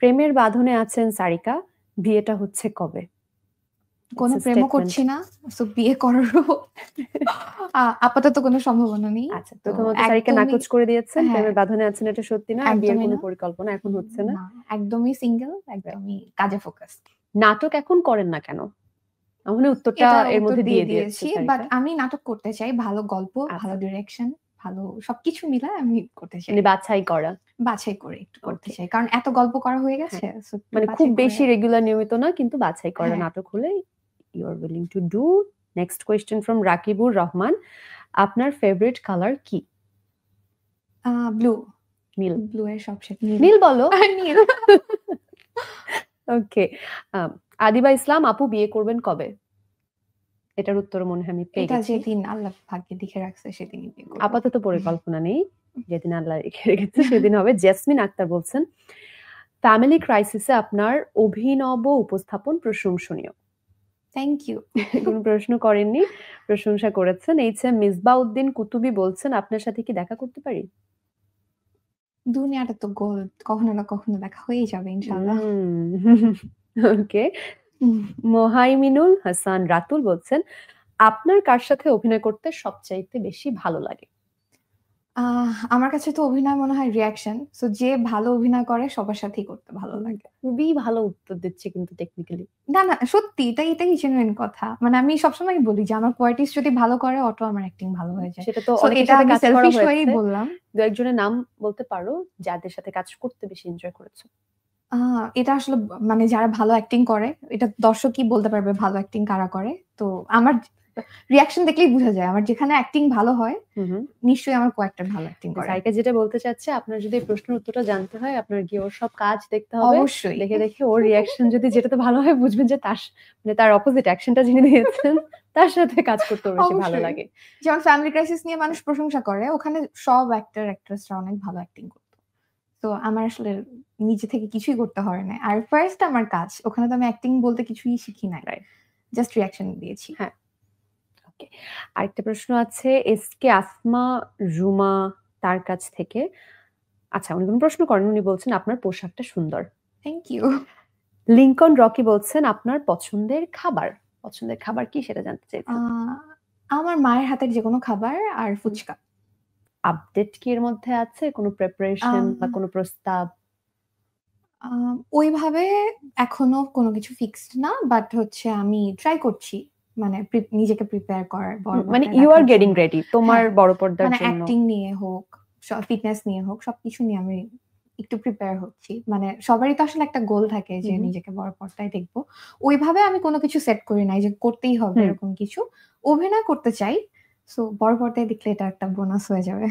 প্রেমের বাঁধনে আছেন সারিকা, বিয়েটা হচ্ছে কবে? কোনো It's a প্রেমও statement. করছি না। সো বিয়ে করারও আপাতত কোনো সম্ভাবনা নেই। আচ্ছা, তো প্রথমত সারিকা একদমই নাকচ করে দিয়েছেন। হ্যাঁ, প্রেমের বাঁধনে আছেন এটা সত্যি না। আর বিয়ের একদমই কোনো না। পরিকল্পনা এখন হচ্ছে না। না, একদমই সিঙ্গেল, একদমই কাজে ফোকাস। নাটক এখন করেন না কেন? আমার মনে হয় উত্তরটা এটার এর উত্তর মধ্যে দিয়ে দিয়ে দিয়েছে দিয়েছি। বাট সারিকা। আমি নাটক করতে চাই। ভালো গল্প, ভালো আচ্ছা, ডিরেকশন, ভালো সবকিছু মিলায় আমি করতে চাই। মানে বাছাই করা। বাছাই করে একটু করতে ওকে, চাই। কারণ এত গল্প করা হয়ে হ্যাঁ। গেছে। সো একটু মানে খুব বাছাই করে বেশি রেগুলার নিয়মিত না, কিন্তু বাছাই করা হ্যাঁ। নাটক হলে you are willing to do. Next question from Rakibur Rahman. আপনার ফেভারিট কালার কি? ব্লু। নীল। ব্লু এর সব শেড নীল। নীল বলো। নীল। ওকে। আদিবা ইসলাম আপু বিয়ে করবেন কবে? এটার উত্তর মনে হয় আমি পেয়ে এটা গেছি। যেদিন আল্লাহ ভাগ্যে লিখে রাখছে সেদিনই বিয়ে করব। আপাতত পরিকল্পনা নেই। যেদিন আল্লাহ লিখে রেখেছে সেদিন হবে। জেসমিন আক্তার বলছেন, ফ্যামিলি ক্রাইসিসে আপনার অভিনব উপস্থাপন প্রশংসনীয়। Thank you. কোনো প্রশ্ন করেননি, প্রশংসা করেছেন। এইচএম মিসবাউদ্দিন কুতুবী বলছেন, আপনার সাথে কি দেখা করতে পারি? দুনিয়াটা তো গোল। কখনো না কখনো দেখা হয়েই যাবে ইনশাআল্লাহ। ওকে। মোহাইমিনুল হাসান রাতুল বলছেন, আপনার কার সাথে অভিনয় করতে সবচাইতে বেশি ভালো লাগে? আমার কাছে তো অভিনয় মনে হয় রিঅ্যাকশন। সো যে ভালো অভিনয় করে সবার সাথেই করতে ভালো লাগে। খুবই ভালো উত্তর দিচ্ছে কিন্তু টেকনিক্যালি। না, না সত্যি এটাই জেনুইন কথা। মানে আমি সবসময়ই বলি যে আমার কোয়ার্টিস্ট যদি ভালো করে অটো আমার অ্যাক্টিং ভালো হয়ে যায়। সেটা তো সো অনেকের এটা সাথে আমি কাজ করা সেলফিশ হয়েই হয়েছে। বললাম। দু একজনের নাম বলতে পারো যাদের সাথে কাজ করতে বেশি এনজয় করেছো? আ এটা আসলে মানে যারা ভালো অ্যাক্টিং করে, এটা দর্শকই বলতে পারবে ভালো অ্যাক্টিং কারা করে। তো আমার রিঅ্যাকশন দেখলেই বুঝা যায়। আমার যেখানে অ্যাক্টিং ভালো হয়, হুম, হুম। নিশ্চয়ই আমার কো-অ্যাক্টর ভালো অ্যাক্টিং করে। সারিকা যেটা বলতে চাচ্ছে, আপনার যদি এই প্রশ্নের উত্তরটা জানতে হয়, আপনার গিয়ে ওর সব কাজ দেখতে হবে। অবশ্যই। দেখে ওর রিঅ্যাকশন যদি যেটাতে ভালো হয় বুঝবেন যে মানে তার অপোজিট অ্যাকশনটা যিনি দিয়েছেন তার সাথে কাজ করতে ওর বেশি ভালো অবশ্যই। লাগে। যেমন ফ্যামিলি ক্রাইসিস নিয়ে মানুষ প্রশংসা করে। ওখানে সব অ্যাক্টর অ্যাক্ট্রেসরা অনেক ভালো অ্যাক্টিং করত। তো আমার আসলে নিজে থেকে কিছুই করতে হয় নাই। আর ফার্স্ট আমার কাজ। ওখানে তো আমি অ্যাক্টিং বলতে কিছুই শিখি নাই। রাইট। জাস্ট রিঅ্যাকশন দিয়েছি। হ্যাঁ, ওকে। আরেকটা প্রশ্ন আছে এসকে আসমা রুমা তার কাছ থেকে। আচ্ছা, উনি কোনো প্রশ্ন করেন, উনি বলছেন আপনার পোশাকটা সুন্দর। Thank you. লিংকন রকি বলছেন আপনার পছন্দের খাবার। পছন্দের খাবার কি সেটা জানতে আ চাইছেন। আমার মায়ের হাতের যেকোনো খাবার আর হুম। ফুচকা। আপডেট কি এর মধ্যে আছে? কোনো প্রিপারেশন আম বা কোনো প্রস্তাব? আ ওইভাবে এখনো কোনো কিছু ফিক্সড না। বাট হচ্ছে আমি ট্রাই করছি। মানে নিজেকে প্রিপেয়ার করার বড় মানে পর্দায় ইউ আর দেখার গেটিং জন্য। রেডি তোমার হ্যাঁ, বড় পর্দার মানে জন্য। অ্যাক্টিং নিয়ে হোক, ফিটনেস নিয়ে হোক, সবকিছু নিয়ে আমি একটু প্রিপেয়ার হচ্ছি। মানে সবারই তো আসলে একটা গোল থাকে হুম, যে হুম। নিজেকে বড় পর্দায় দেখব। ওইভাবে আমি কোনো কিছু সেট করি নাই যে করতেই হবে হুম। এরকম কিছু। অভিনয় করতে চাই। সো বড় পর্দায় দেখলে এটা একটা বোনাস হয়ে যাবে।